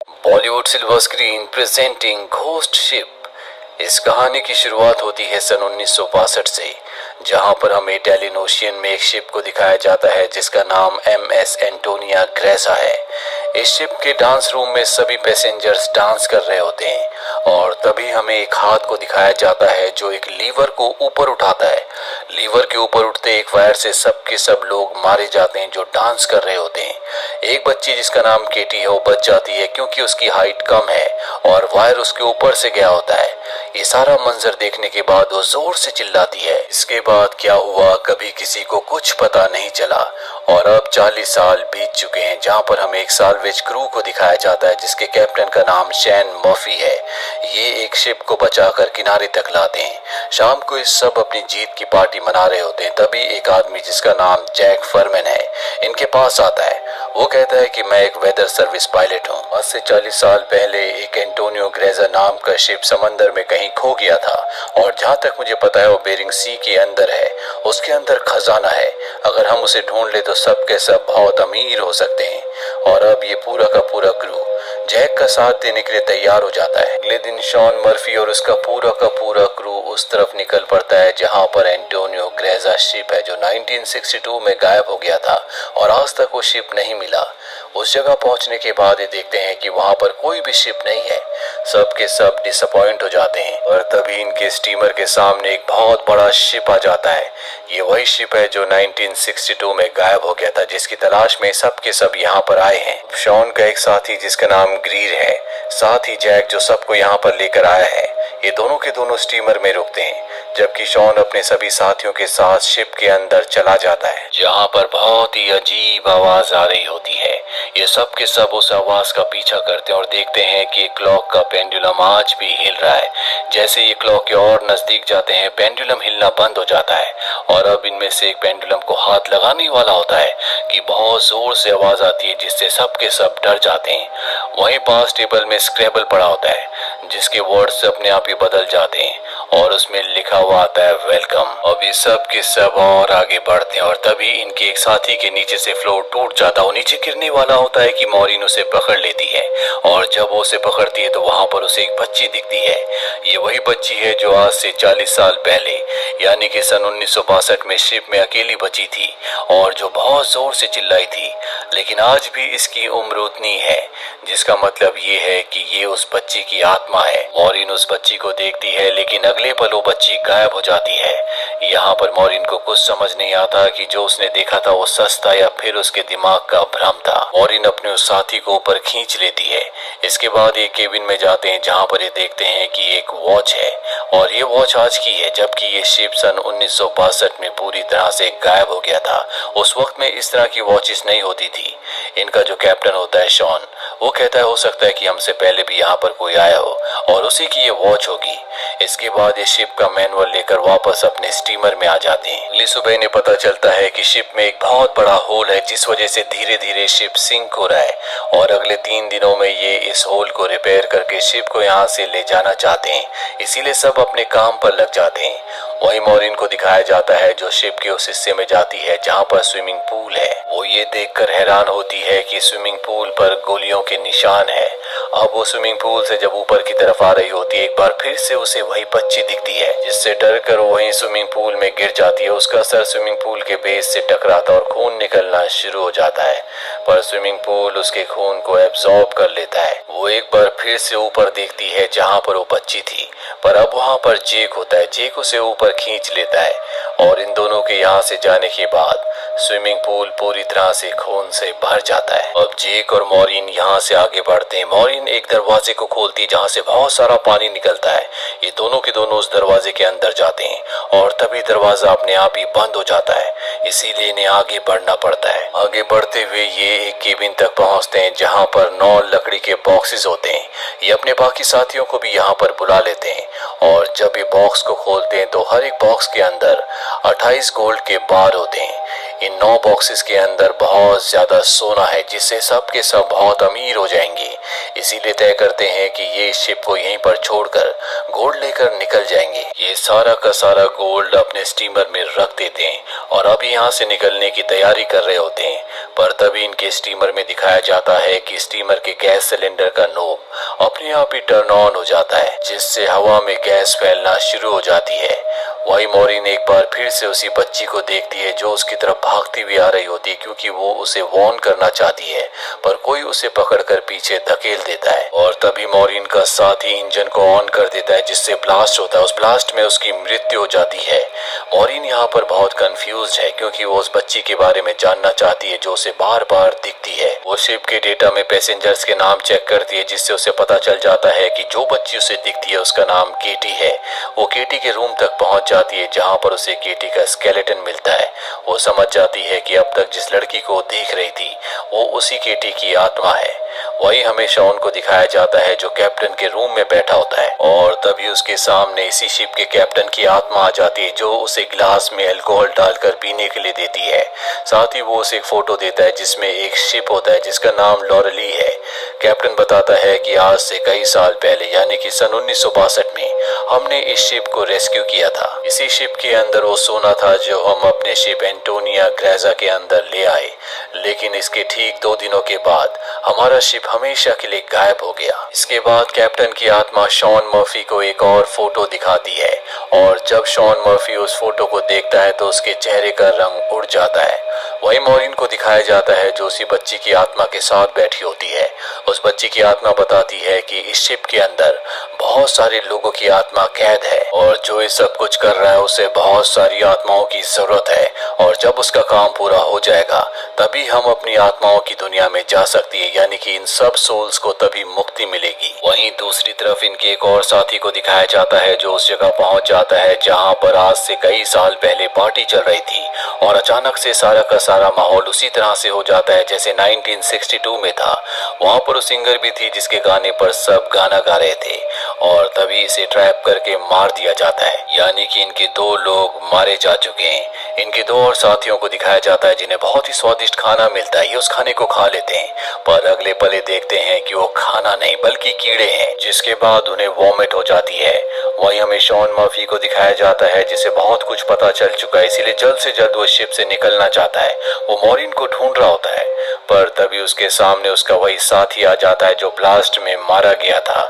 Bollywood silver screen presenting ghost ship. इस कहानी की शुरुआत होती है सन 1962 से, जहां पर हमें इटालियन ओशियन में एक शिप को दिखाया जाता है जिसका नाम MS एंटोनिया ग्रेसा है। इस शिप के डांस रूम में सभी पैसेंजर्स डांस कर रहे होते हैं और तभी हमें एक हाथ को दिखाया जाता है जो एक लीवर को ऊपर उठाता है। लीवर के ऊपर उठते एक वायर से सब के सब लोग मारे जाते हैं जो डांस कर रहे होते हैं। एक बच्ची जिसका नाम केटी है वो बच जाती है क्योंकि उसकी हाइट कम है और वायर उसके ऊपर से गया होता है। ये सारा मंजर देखने के बाद वो जोर से चिल्लाती है। इसके बाद क्या हुआ कभी किसी को कुछ पता नहीं चला और अब 40 साल बीत चुके हैं, जहां पर हमें एक साल्वेज क्रू को दिखाया जाता है जिसके कैप्टन का नाम शैन मर्फी है। ये एक शिप को बचाकर किनारे तक लाते हैं। शाम को इस सब अपनी जीत की पार्टी मना रहे होते हैं, तभी एक आदमी जिसका नाम जैक फरमैन है इनके पास आता है। वो कहता है कि मैं एक वेदर सर्विस पायलट हूँ। आज से 40 साल पहले एक एंटोनियो ग्रेजा नाम का शिप समंदर में कहीं खो गया था और जहाँ तक मुझे पता है वो बेरिंग सी के अंदर है। उसके अंदर खजाना है, अगर हम उसे ढूंढ ले तो सब के सब बहुत अमीर हो सकते हैं। और अब ये पूरा का पूरा क्रू जैक का साथ देने के लिए तैयार हो जाता है। अगले दिन शॉन मर्फी और उसका पूरा का पूरा क्रू उस तरफ निकल पड़ता है जहां पर एंटोनियो ग्रेजा शिप है जो 1962 में गायब हो गया था और आज तक वो शिप नहीं मिला। उस जगह पहुंचने के बाद ये देखते हैं कि वहां पर कोई भी शिप नहीं है। सब के सब डिसअपॉइंट हो जाते हैं और तभी इनके स्टीमर के सामने एक बहुत बड़ा शिप आ जाता है। ये वही शिप है जो 1962 में गायब हो गया था, जिसकी तलाश में सब के सब यहाँ पर आए हैं। शॉन का एक साथी जिसका नाम ग्रीर है, साथ ही जैक जो सबको यहाँ पर लेकर आया है, ये दोनों के दोनों स्टीमर में रुकते हैं जबकि शॉन अपने सभी साथियों के साथ शिप के अंदर चला जाता है जहाँ पर बहुत ही अजीब आवाज आ रही होती है। ये सब के सब उस आवाज का पीछा करते हैं और देखते हैं कि क्लॉक का पेंडुलम आज भी हिल रहा है। जैसे ये क्लॉक के और नजदीक जाते हैं पेंडुलम हिलना बंद हो जाता है और अब इनमें से एक पेंडुलम को हाथ लगाने वाला होता है कि बहुत जोर से आवाज आती है जिससे सब के सब डर जाते हैं। वहीं पास टेबल में स्क्रैबल पड़ा होता है जिसके वर्ड्स अपने आप ही बदल जाते हैं और उसमें लिखा हुआ आता है वेलकम। अब ये सब के सब और आगे बढ़ते हैं और तभी इनके एक साथी के नीचे से फ्लोर टूट जाता है। वो नीचे गिरने वाला होता है कि मॉरिन उसे पकड़ लेती है और जब वो उसे पकड़ती है तो वहां पर उसे एक बच्ची दिखती है। ये वही बच्ची है जो आज से 40 साल पहले यानी कि सन 1962 में शिप में अकेली बची थी और जो बहुत जोर से चिल्लाई थी, लेकिन आज भी इसकी उम्र उतनी है, जिसका मतलब ये है कि ये उस बच्ची की आत्मा है। मॉरिन उस बच्ची को देखती है लेकिन अगले पल वो बच्ची गायब हो जाती है। यहाँ पर मॉरिन को कुछ समझ नहीं आता कि जो उसने देखा था वो सच था या फिर उसके दिमाग का भ्रम था। मॉरिन अपने उस साथी को ऊपर खींच लेती है। इसके बाद ये केबिन में जाते हैं जहाँ पर ये देखते हैं कि एक वॉच है और ये वॉच आज की है, जबकि ये शिप सन 1962 में पूरी तरह से गायब हो गया था। उस वक्त में इस तरह की वॉचेस नहीं होती थी। इनका जो कैप्टन होता है शॉन, वो कहता है हो सकता है कि हमसे पहले भी यहाँ पर कोई आया हो और उसी की ये वॉच होगी। इसके बाद ये शिप का मैनुअल लेकर वापस अपने स्टीमर में आ जाते हैं। अगली सुबह इन्हें पता चलता है कि शिप में एक बहुत बड़ा होल है जिस वजह से धीरे धीरे शिप सिंक हो रहा है और अगले 3 दिनों में ये इस होल को रिपेयर करके शिप को यहाँ से ले जाना चाहते हैं, इसीलिए सब अपने काम पर लग जाते हैं। वही मॉरिन को दिखाया जाता है जो शिप के उस हिस्से में जाती है जहाँ पर स्विमिंग पूल है। वो ये देखकर हैरान होती है कि स्विमिंग पूल पर गोलियों के निशान है। अब वो स्विमिंग पूल से जब ऊपर की तरफ आ रही होती है, एक बार फिर से उसे वही बच्ची दिखती है जिससे डर कर वो वहीं स्विमिंग पूल में गिर जाती है। उसका सर स्विमिंग पूल के बेस से टकराता और खून निकलना शुरू हो जाता है, पर स्विमिंग पूल उसके खून को एब्जॉर्ब कर लेता है। वो एक बार फिर से ऊपर देखती है जहाँ पर वो बच्ची थी, पर अब वहाँ पर जेक होता है। जेक उसे ऊपर खींच लेता है और इन दोनों के यहाँ से जाने के बाद स्विमिंग पूल पूरी तरह से खून से भर जाता है। अब जेक और मॉरिन यहाँ से आगे बढ़ते हैं। मॉरिन एक दरवाजे को खोलती है जहाँ से बहुत सारा पानी निकलता है। ये दोनों के दोनों उस दरवाजे के अंदर जाते हैं और तभी दरवाजा अपने आप ही बंद हो जाता है, इसीलिए इन्हें आगे बढ़ना पड़ता है। आगे बढ़ते हुए ये एक केबिन तक पहुँचते हैं जहाँ पर 9 लकड़ी के बॉक्सेस होते हैं। ये अपने बाकी साथियों को भी यहाँ पर बुला लेते हैं और जब ये बॉक्स को खोलते हैं तो हर एक बॉक्स के अंदर 28 गोल्ड के बार होते हैं। इन 9 बॉक्सेस के अंदर बहुत ज्यादा सोना है जिससे सब के सब बहुत अमीर हो जाएंगे। इसीलिए तय करते हैं कि ये इस शिप को यहीं पर छोड़कर गोल्ड लेकर निकल जाएंगे। ये सारा का सारा गोल्ड अपने स्टीमर में रख देते हैं और अब यहाँ से निकलने की तैयारी कर रहे होते हैं। पर तभी इनके स्टीमर में दिखाया जाता है कि स्टीमर के गैस सिलेंडर का नोब अपने आप ही टर्न ऑन हो जाता है, जिससे हवा में गैस फैलना शुरू हो जाती है। वही मॉरिन एक बार फिर से उसी बच्ची को देखती है जो उसकी तरफ भागती हुई आ रही होती है, क्योंकि वो उसे वार्न करना चाहती है, पर कोई उसे पकड़कर पीछे धकेल देता है और तभी मॉरिन का साथी इंजन को ऑन कर देता है, जिससे ब्लास्ट होता है। उस ब्लास्ट में उसकी मृत्यु हो जाती है। मॉरिन यहाँ पर बहुत कंफ्यूज है, क्योंकि वो उस बच्ची के बारे में जानना चाहती है जो उसे बार बार दिखती है। वो शिप के डेटा में पैसेंजर्स के नाम चेक करती है, जिससे उसे पता चल जाता है कि जो बच्ची उसे दिखती है उसका नाम केटी है। वो केटी के रूम तक पहुंच जाती है, जहां पर उसे केटी का स्केलेटन मिलता है। वो समझ जाती है कि अब तक जिस लड़की को देख रही थी वो उसी केटी की आत्मा है। वही हमें शॉन को दिखाया जाता है जो कैप्टन के रूम में बैठा होता है और तभी उसके सामने इसी शिप के कैप्टन की आत्मा आ जाती है, जो उसे ग्लास में अल्कोहल डालकर पीने के लिए देती है। साथ ही वो उसे एक फोटो देता है जिसमें एक शिप होता है जिसका नाम लॉरेली है। कैप्टन बताता है कि आज से कई साल पहले यानी कि सन 1962 में हमने इस शिप को रेस्क्यू किया था। इसी शिप के अंदर वो सोना था जो हम अपने शिप एंटोनिया ग्रेजा के अंदर ले आए, लेकिन इसके ठीक 2 दिनों के बाद हमारा शिप हमेशा के लिए गायब हो गया। इसके बाद कैप्टन की आत्मा शॉन मर्फी को एक और फोटो दिखाती है और जब शॉन मर्फी उस फोटो को देखता है तो उसके चेहरे का रंग उड़ जाता है। वही मॉरिन को दिखाया जाता है जो उसी बच्ची की आत्मा के साथ बैठी होती है। उस बच्ची की आत्मा बताती है कि इस शिप के अंदर बहुत सारे लोगों की आत्मा कैद है और जो ये सब कुछ कर रहा है उसे बहुत सारी आत्माओं की जरूरत है और जब उसका काम पूरा हो जाएगा तभी हम अपनी आत्माओं की दुनिया में जा सकती है, यानी कि इन सब सोल्स को तभी मुक्ति मिलेगी। वहीं दूसरी तरफ इनके एक और साथी को दिखाया जाता है जो उस जगह पहुंच जाता है जहां पर आज से कई साल पहले पार्टी चल रही थी और अचानक से सारा का सारा माहौल उसी तरह से हो जाता है जैसे 1962 में था। वहां पर उस सिंगर भी थी जिसके गाने पर सब गाना गा रहे थे और तभी इसे ट्रैप करके मार दिया जाता है, यानी कि इनके 2 लोग मारे जा चुके हैं। इनके 2 और साथियों को दिखाया जाता है जिन्हें बहुत ही स्वादिष्ट खाना मिलता है। ये उस खाने को खा लेते हैं पर अगले पले देखते हैं कि वो खाना नहीं बल्कि कीड़े हैं, जिसके बाद उन्हें वॉमिट हो जाती है। वहीं हमें शॉन मर्फी को दिखाया जाता है जिसे बहुत कुछ पता चल चुका है, इसीलिए जल्द से जल्द वो शिप से निकलना चाहता है। वो मॉरिन को ढूंढ रहा होता है पर तभी उसके सामने उसका वही साथी आ जाता है जो ब्लास्ट में मारा गया था।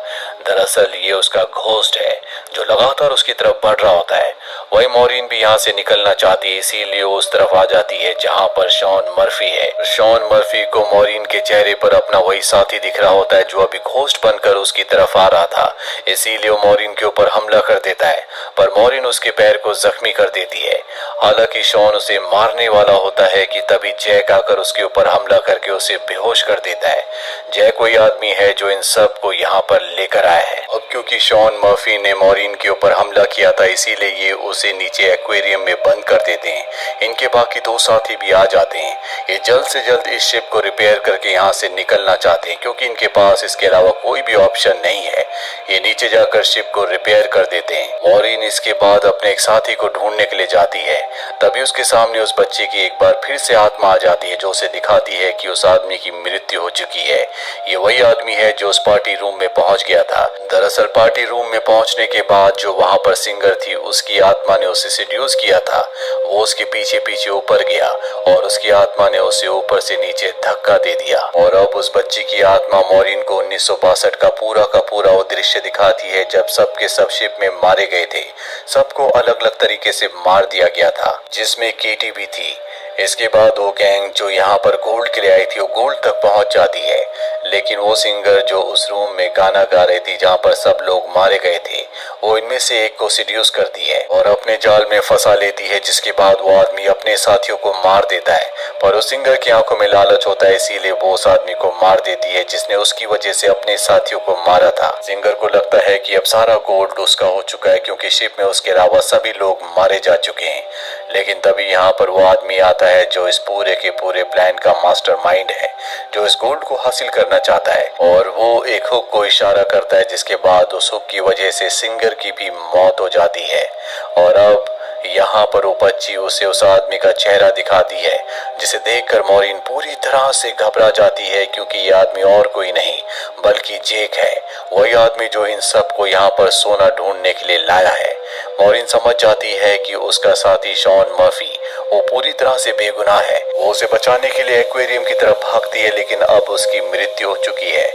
दरअसल ये उसका घोस्ट है जो लगातार उसकी तरफ बढ़ रहा होता है। वही मॉरिन भी यहाँ से निकलना चाहती है, इसीलिए वो उस तरफ आ जाती है जहाँ पर शॉन मर्फी है। शॉन मर्फी को मॉरिन के चेहरे पर अपना वही साथी दिख रहा होता है जो अभी घोस्ट बनकर उसकी तरफ आ रहा था, इसीलिए वो मॉरिन के ऊपर हमला कर देता है पर मॉरिन उसके पैर को जख्मी कर देती है। हालांकि शॉन उसे मारने वाला होता है कि तभी जैक आकर उसके ऊपर हमला करके उसे बेहोश कर देता है। जैक कोई आदमी है जो इन सब को यहाँ पर लेकर आया है। अब क्योंकि शॉन मर्फी ने मॉरिन के ऊपर हमला किया था इसीलिए ये उसे नीचे एक्वेरियम में बंद कर देते हैं। इनके बाकी 2 साथी भी आ जाते हैं। ये जल्द से जल्द इस शिप को रिपेयर करके यहाँ से निकलना चाहते हैं क्योंकि इनके पास इसके अलावा कोई भी ऑप्शन नहीं है। ये नीचे जाकर शिप को रिपेयर कर देते हैं। मॉरिन इसके बाद अपने एक साथी को ढूंढने के लिए जाती है, तभी उसके सामने उस बच्चे की एक बार फिर से आत्मा आ जाती है जो उसे दिखाती है कि उस आदमी की मृत्यु हो चुकी है। ये वही आदमी है जो उस पार्टी रूम में पहुंच गया था। दरअसल पार्टी रूम में पहुंचने के बाद जो वहां पर सिंगर थी उसकी आत्मा ने उसे सिड्यूस किया था। वो उसके पीछे पीछे ऊपर गया और उसकी आत्मा ने उसे ऊपर से नीचे धक्का दे दिया और अब उस बच्ची की आत्मा मॉरिन को 1962 का पूरा वो दृश्य दिखाती है जब सबके सब शिप में मारे गए थे। सबको अलग अलग तरीके से मार दिया गया था जिसमें केटी भी थी। इसके बाद वो गैंग जो यहाँ पर गोल्ड के लिए आई थी वो गोल्ड तक पहुंच जाती है, लेकिन वो सिंगर जो उस रूम में गाना गा रही थी जहाँ पर सब लोग मारे गए थे वो इनमें से एक को सिड्यूस करती है और अपने जाल में फंसा लेती है, जिसके बाद वो आदमी अपने साथियों को मार देता है। पर उस सिंगर की आंखों में लालच होता है इसीलिए वो उस आदमी को मार देती है जिसने उसकी वजह से अपने साथियों को मारा था। सिंगर को लगता है कि अब सारा गोल्ड उसका हो चुका है क्योंकि शिप में उसके अलावा सभी लोग मारे जा चुके हैं, लेकिन तभी यहाँ पर वो आदमी आता है जो इस पूरे के पूरे प्लान का मास्टरमाइंड है, जो इस गोल्ड को हासिल करना चाहता है और वो एक हुक को इशारा करता है जिसके बाद उस हुक की वजह से सिंगर की भी मौत हो जाती है। और अब यहाँ पर वो बच्ची उसे उस आदमी का चेहरा दिखाती है, जिसे देखकर मॉरिन पूरी तरह से घबरा जाती है, क्योंकि ये आदमी और कोई नहीं बल्कि जेक है, वही आदमी जो इन सबको यहाँ पर सोना ढूंढने के लिए लाया है। मॉरिन समझ जाती है कि उसका साथी शॉन मर्फी वो पूरी तरह से बेगुनाह है। वो उसे बचाने के लिए एक्वेरियम की तरफ भागती है, लेकिन अब उसकी मृत्यु हो चुकी है।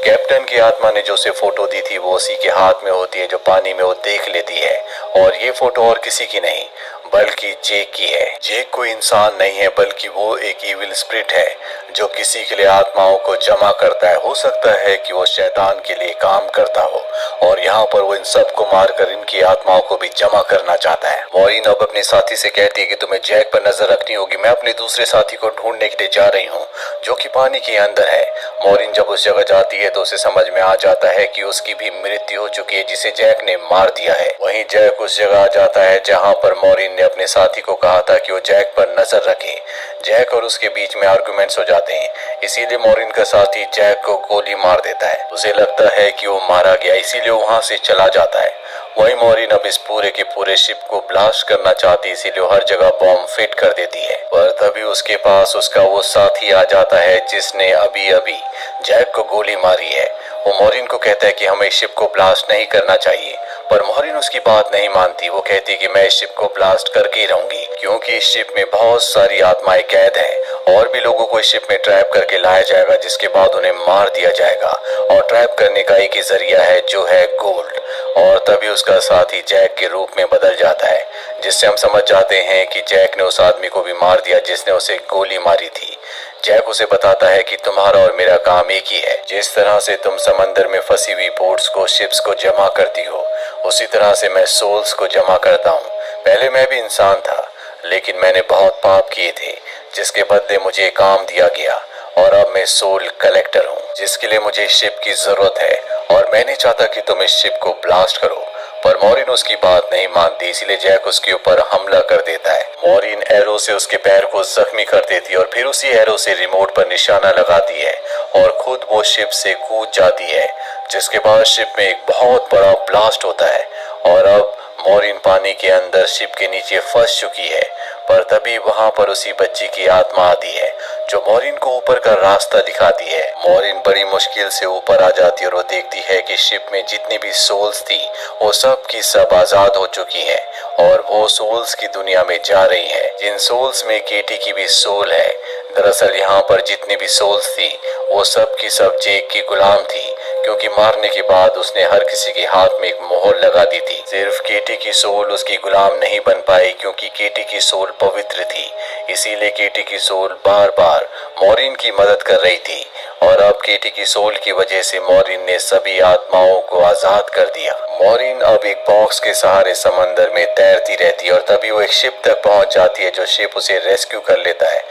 कैप्टन की आत्मा ने जो उसे फोटो दी थी वो उसी के हाथ में होती है, जो पानी में वो देख लेती है, और ये फोटो और किसी की नहीं बल्कि जेक की है। जेक कोई इंसान नहीं है बल्कि वो एक इविल स्पिरिट है जो किसी के लिए आत्माओं को जमा करता है। हो सकता है कि वो शैतान के लिए काम करता हो, और यहाँ पर वो इन सबको मारकर इनकी आत्माओं को भी जमा करना चाहता है। मॉरिन अब अपने साथी से कहती है कि तुम्हें जैक पर नजर रखनी होगी, मैं अपने दूसरे साथी को ढूंढने के लिए जा रही हूँ जो कि पानी के अंदर है। मॉरिन जब उस जगह जाती है तो उसे समझ में आ जाता है कि उसकी भी मृत्यु हो चुकी है, जिसे जैक ने मार दिया है। वहीं जैक उस जगह आ जाता है जहाँ पर मॉरिन ने अपने साथी को कहा था कि वो जैक पर नजर रखे। जैक और उसके बीच में आर्गुमेंट्स हो जाते हैं, इसीलिए मॉरिन का साथी जैक को गोली मार देता है। उसे लगता है कि वो मारा गया, इसीलिए वहां से चला जाता है। वही मॉरिन अब इस पूरे के पूरे शिप को ब्लास्ट करना चाहती है, इसीलिए हर जगह बॉम्ब फिट कर देती है। पर तभी उसके पास उसका वो साथी आ जाता है जिसने अभी अभी जैक को गोली मारी है। वो मॉरिन को कहता है कि हमें शिप को ब्लास्ट नहीं करना चाहिए, पर मॉरिन उसकी बात नहीं मानती। वो कहती है कि मैं इस शिप को ब्लास्ट करके ही रहूंगी, क्योंकि इस शिप में बहुत सारी आत्माएं कैद हैं और भी लोगों को इस शिप में ट्रैप करके लाया जाएगा, जिसके बाद उन्हें मार दिया जाएगा, और ट्रैप करने का एक ही जरिया है जो है गोल्ड। और तभी उसका साथी जैक के रूप में बदल जाता है, जिससे हम समझ जाते हैं कि जैक ने उस आदमी को भी मार दिया जिसने उसे गोली मारी थी। जैक उसे बताता है कि तुम्हारा और मेरा काम एक ही है। जिस तरह से तुम समंदर में फंसी हुई बोट्स को, शिप्स को जमा करती हो, उसी तरह से मैं सोल्स को जमा करता हूँ। पहले मैं भी इंसान था, लेकिन मैंने बहुत पाप किए थे, जिसके बदले मुझे काम दिया गया, और अब मैं सोल कलेक्टर हूँ, जिसके लिए मुझे शिप की जरूरत है, और मैं नहीं चाहता कि तुम इस शिप को ब्लास्ट करो। पर मॉरिन उसकी बात नहीं मानती, इसीलिए जैक उसके ऊपर हमला कर देता है। मॉरिन एरो से उसके पैर को जख्मी कर देती है, और फिर उसी एरो से रिमोट पर निशाना लगाती है, और खुद वो शिप से कूद जाती है, जिसके बाद शिप में एक बहुत बड़ा ब्लास्ट होता है, और अब मॉरिन पानी के अंदर शिप के नीचे फंस चुकी है। पर तभी वहां पर उसी बच्ची की आत्मा आती है, जो मॉरिन को ऊपर का रास्ता दिखाती है। मॉरिन बड़ी मुश्किल से ऊपर आ जाती है, और वो देखती है कि शिप में जितनी भी सोल्स थी वो सब की सब आजाद हो चुकी है, और वो सोल्स की दुनिया में जा रही है, जिन सोल्स में केटी की भी सोल है। दरअसल यहाँ पर जितनी भी सोल्स थी वो सब की सब जेक की गुलाम थी, क्योंकि मारने के बाद उसने हर किसी के हाथ में एक मोहर लगा दी थी। सिर्फ केटी की सोल उसकी गुलाम नहीं बन पाई, क्योंकि केटी की सोल पवित्र थी, इसीलिए केटी की सोल बार बार मॉरिन की मदद कर रही थी, और अब केटी की सोल की वजह से मॉरिन ने सभी आत्माओं को आजाद कर दिया। मॉरिन अब एक बॉक्स के सहारे समंदर में तैरती रहती है, और तभी वो एक शिप तक पहुंच जाती है, जो शिप उसे रेस्क्यू कर लेता है।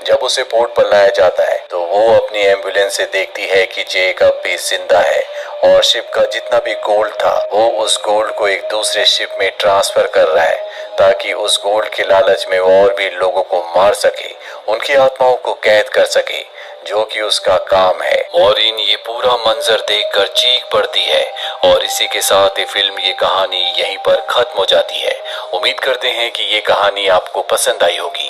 जब उसे पोर्ट पर लाया जाता है तो वो अपनी एम्बुलेंस से देखती है कि जेक अब भी जिंदा है, और शिप का जितना भी गोल्ड था वो उस गोल्ड को एक दूसरे शिप में ट्रांसफर कर रहा है, ताकि उस गोल्ड के लालच में वो और भी लोगों को मार सके, उनकी आत्माओं को कैद कर सके, जो कि उसका काम है। मॉरिन ये पूरा मंजर देखकर चीख पड़ती है, और इसी के साथ ये फिल्म, ये कहानी यहीं पर खत्म हो जाती है। उम्मीद करते हैं कि ये कहानी आपको पसंद आई होगी।